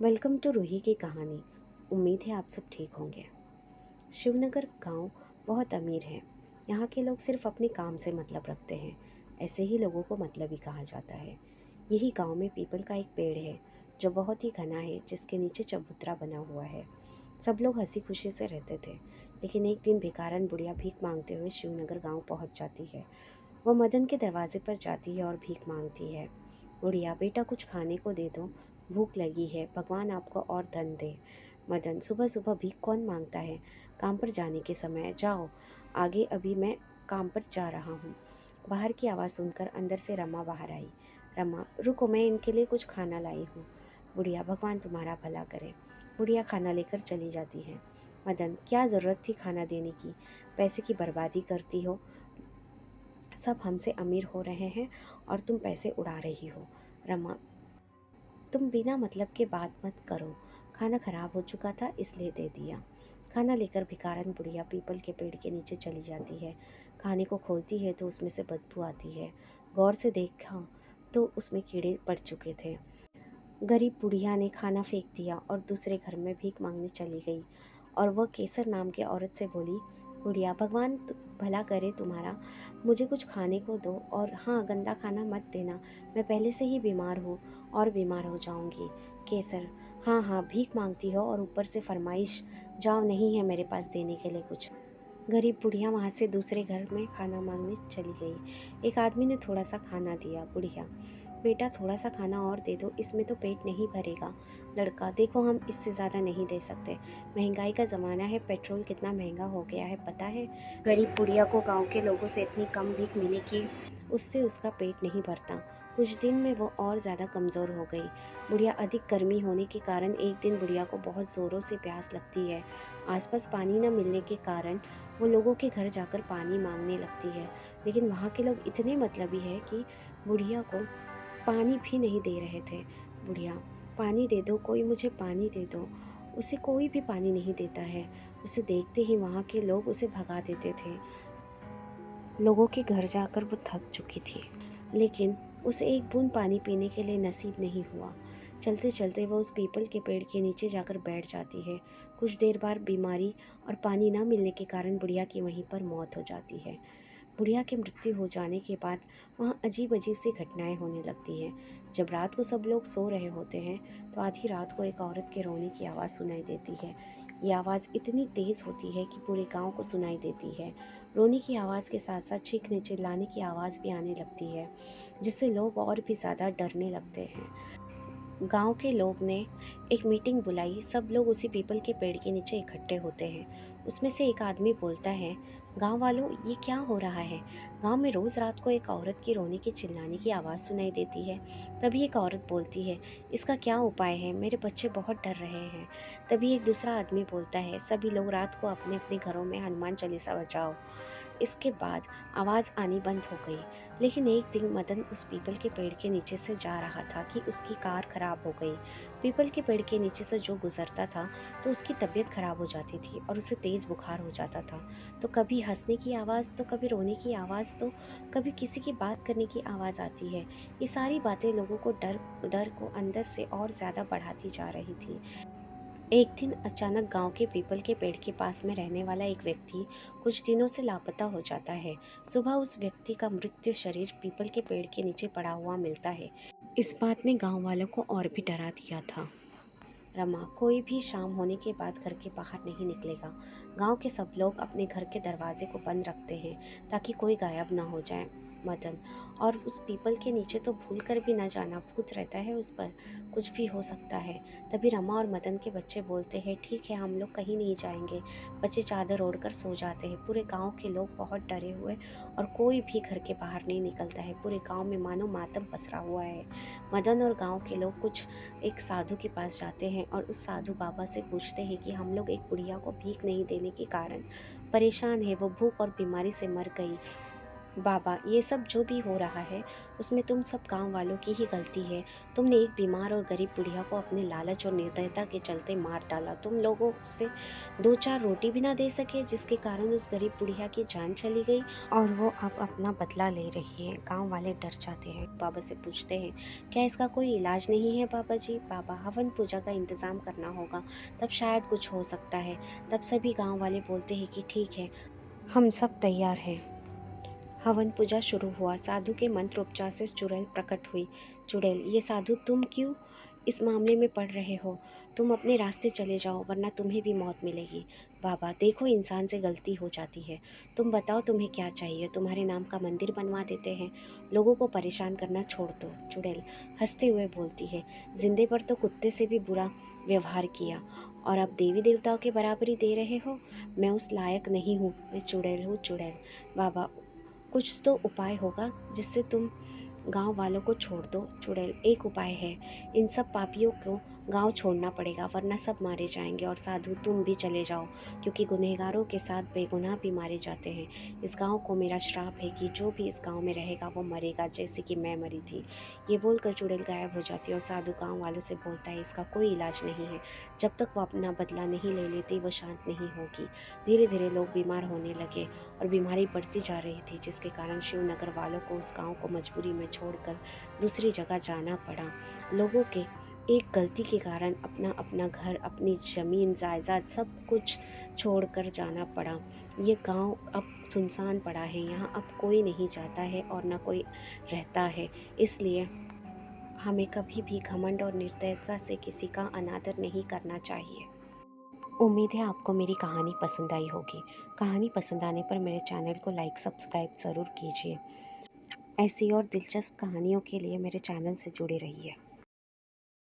Welcome to Ruhi की कहानी। उम्मीद है आप सब ठीक होंगे। शिवनगर गांव बहुत अमीर है। यहाँ के लोग सिर्फ अपने काम से मतलब रखते हैं। ऐसे ही लोगों को मतलबी कहा जाता है। यही गांव में पीपल का एक पेड़ है जो बहुत ही घना है, जिसके नीचे चबूतरा बना हुआ है। सब लोग हंसी खुशी से रहते थे। लेकिन एक दिन भिखारन बुढ़िया भीख मांगते हुए शिवनगर गांव पहुंच जाती है। वो मदन के दरवाजे पर जाती है और भीख मांगती है। बुढ़िया, बेटा कुछ खाने को दे दो, भूख लगी है, भगवान आपको और धन दे। मदन, सुबह सुबह भीख कौन मांगता है? काम पर जाने के समय है, जाओ आगे, अभी मैं काम पर जा रहा हूँ। बाहर की आवाज़ सुनकर अंदर से रमा बाहर आई। रमा, रुको, मैं इनके लिए कुछ खाना लाई हूँ। बुढ़िया, भगवान तुम्हारा भला करे। बुढ़िया खाना लेकर चली जाती है। मदन, क्या ज़रूरत थी खाना देने की? पैसे की बर्बादी करती हो। सब हमसे अमीर हो रहे हैं और तुम पैसे उड़ा रही हो। रमा, तुम बिना मतलब के बात मत करो। खाना खराब हो चुका था इसलिए दे दिया। खाना लेकर भिखारन बुढ़िया पीपल के पेड़ के नीचे चली जाती है। खाने को खोलती है तो उसमें से बदबू आती है। गौर से देखा तो उसमें कीड़े पड़ चुके थे। गरीब बुढ़िया ने खाना फेंक दिया और दूसरे घर में भीख मांगने चली गई। और वह केसर नाम की औरत से बोली, बुढ़िया, भगवान भला करे तुम्हारा, मुझे कुछ खाने को दो, और हाँ, गंदा खाना मत देना, मैं पहले से ही बीमार हूँ और बीमार हो जाऊंगी। केसर, हाँ हाँ, भीख मांगती हो और ऊपर से फरमाइश, जाओ, नहीं है मेरे पास देने के लिए कुछ। गरीब बुढ़िया वहाँ से दूसरे घर में खाना मांगने चली गई। एक आदमी ने थोड़ा सा खाना दिया। बुढ़िया, बेटा थोड़ा सा खाना और दे दो, इसमें तो पेट नहीं भरेगा। लड़का, देखो हम इससे ज़्यादा नहीं दे सकते, महंगाई का ज़माना है, पेट्रोल कितना महंगा हो गया है पता है। गरीब बुढ़िया को गांव के लोगों से इतनी कम भीख मिली कि उससे उसका पेट नहीं भरता। कुछ दिन में वो और ज़्यादा कमज़ोर हो गई। बुढ़िया, अधिक गर्मी होने के कारण एक दिन बुढ़िया को बहुत ज़ोरों से प्यास लगती है। आसपास पानी न मिलने के कारण वो लोगों के घर जाकर पानी मांगने लगती है। लेकिन वहाँ के लोग इतने मतलबी है कि बुढ़िया को पानी भी नहीं दे रहे थे। बुढ़िया, पानी दे दो, कोई मुझे पानी दे दो। उसे कोई भी पानी नहीं देता है। उसे देखते ही वहाँ के लोग उसे भगा देते थे। लोगों के घर जाकर वो थक चुकी थी, लेकिन उसे एक बूंद पानी पीने के लिए नसीब नहीं हुआ। चलते चलते वो उस पीपल के पेड़ के नीचे जाकर बैठ जाती है। कुछ देर बाद बीमारी और पानी न मिलने के कारण बुढ़िया की वहीं पर मौत हो जाती है। बुढ़िया की मृत्यु हो जाने के बाद वहाँ अजीब अजीब सी घटनाएं होने लगती हैं। जब रात को सब लोग सो रहे होते हैं तो आधी रात को एक औरत के रोने की आवाज़ सुनाई देती है। ये आवाज़ इतनी तेज़ होती है कि पूरे गांव को सुनाई देती है। रोने की आवाज़ के साथ साथ चीखने चिल्लाने की आवाज़ भी आने लगती है, जिससे लोग और भी ज़्यादा डरने लगते हैं। गांव के लोग ने एक मीटिंग बुलाई। सब लोग उसी पीपल के पेड़ के नीचे इकट्ठे होते हैं। उसमें से एक आदमी बोलता है, गांव वालों, ये क्या हो रहा है? गांव में रोज़ रात को एक औरत की रोने की चिल्लाने की आवाज़ सुनाई देती है। तभी एक औरत बोलती है, इसका क्या उपाय है? मेरे बच्चे बहुत डर रहे हैं। तभी एक दूसरा आदमी बोलता है, सभी लोग रात को अपने अपने घरों में हनुमान चालीसा बजाओ। इसके बाद आवाज़ आनी बंद हो गई। लेकिन एक दिन मदन उस पीपल के पेड़ के नीचे से जा रहा था कि उसकी कार खराब हो गई। पीपल के पेड़ के नीचे से जो गुजरता था तो उसकी तबीयत खराब हो जाती थी और उसे तेज़ बुखार हो जाता था। तो कभी हंसने की आवाज़, तो कभी रोने की आवाज़, तो कभी किसी की बात करने की आवाज़ आती है। ये सारी बातें लोगों को डर डर को अंदर से और ज़्यादा बढ़ाती जा रही थी। एक दिन अचानक गांव के पीपल के पेड़ के पास में रहने वाला एक व्यक्ति कुछ दिनों से लापता हो जाता है। सुबह उस व्यक्ति का मृत्यु शरीर पीपल के पेड़ के नीचे पड़ा हुआ मिलता है। इस बात ने गांव वालों को और भी डरा दिया था। रमा, कोई भी शाम होने के बाद घर के बाहर नहीं निकलेगा। गांव के सब लोग अपने घर के दरवाजे को बंद रखते हैं ताकि कोई गायब ना हो जाए। मदन, और उस पीपल के नीचे तो भूल कर भी ना जाना, भूत रहता है उस पर, कुछ भी हो सकता है। तभी रमा और मदन के बच्चे बोलते हैं, ठीक है, हम लोग कहीं नहीं जाएंगे। बच्चे चादर ओढ़कर सो जाते हैं। पूरे गांव के लोग बहुत डरे हुए और कोई भी घर के बाहर नहीं निकलता है। पूरे गांव में मानो मातम पसरा हुआ है। मदन और गांव के लोग कुछ एक साधु के पास जाते हैं और उस साधु बाबा से पूछते हैं कि हम लोग एक बुढ़िया को भीख नहीं देने के कारण परेशान है, वो भूख और बीमारी से मर गई। बाबा, ये सब जो भी हो रहा है उसमें तुम सब गांव वालों की ही गलती है। तुमने एक बीमार और गरीब बुढ़िया को अपने लालच और निर्दयता के चलते मार डाला। तुम लोगों उसे दो चार रोटी भी ना दे सके, जिसके कारण उस गरीब बुढ़िया की जान चली गई और वो अब अपना बदला ले रही है। गांव वाले डर जाते हैं, बाबा से पूछते हैं, क्या इसका कोई इलाज नहीं है बाबा जी? बाबा, हवन पूजा का इंतज़ाम करना होगा, तब शायद कुछ हो सकता है। तब सभी गांव वाले बोलते हैं कि ठीक है, हम सब तैयार हैं। हवन पूजा शुरू हुआ। साधु के मंत्र उपचार से चुड़ैल प्रकट हुई। चुड़ैल, ये साधु तुम क्यों इस मामले में पड़ रहे हो? तुम अपने रास्ते चले जाओ, वरना तुम्हें भी मौत मिलेगी। बाबा, देखो इंसान से गलती हो जाती है। तुम बताओ तुम्हें क्या चाहिए, तुम्हारे नाम का मंदिर बनवा देते हैं। लोगों को परेशान करना छोड़ दो। चुड़ैल हंसते हुए बोलती है, जिंदे पर तो कुत्ते से भी बुरा व्यवहार किया और अब देवी देवताओं के बराबरी दे रहे हो। मैं उस लायक नहीं हूँ, मैं चुड़ैल हूँ चुड़ैल। बाबा, कुछ तो उपाय होगा जिससे तुम गांव वालों को छोड़ दो। चुड़ैल, एक उपाय है, इन सब पापियों को गांव छोड़ना पड़ेगा, वरना सब मारे जाएंगे। और साधु तुम भी चले जाओ, क्योंकि गुनहगारों के साथ बेगुनाह भी मारे जाते हैं। इस गांव को मेरा श्राप है कि जो भी इस गांव में रहेगा वो मरेगा, जैसे कि मैं मरी थी। ये बोलकर चुड़ैल गायब हो जाती है और साधु गांव वालों से बोलता है, इसका कोई इलाज नहीं है। जब तक वो अपना बदला नहीं ले लेती वो शांत नहीं होगी। धीरे धीरे लोग बीमार होने लगे और बीमारी बढ़ती जा रही थी, जिसके कारण शिवनगर वालों को उस गांव को मजबूरी में छोड़कर दूसरी जगह जाना पड़ा। लोगों के एक गलती के कारण अपना अपना घर, अपनी ज़मीन जायदाद सब कुछ छोड़कर जाना पड़ा। ये गांव अब सुनसान पड़ा है, यहाँ अब कोई नहीं जाता है और न कोई रहता है। इसलिए हमें कभी भी घमंड और निर्दयता से किसी का अनादर नहीं करना चाहिए। उम्मीद है आपको मेरी कहानी पसंद आई होगी। कहानी पसंद आने पर मेरे चैनल को लाइक सब्सक्राइब ज़रूर कीजिए। ऐसी और दिलचस्प कहानियों के लिए मेरे चैनल से जुड़े रहिए।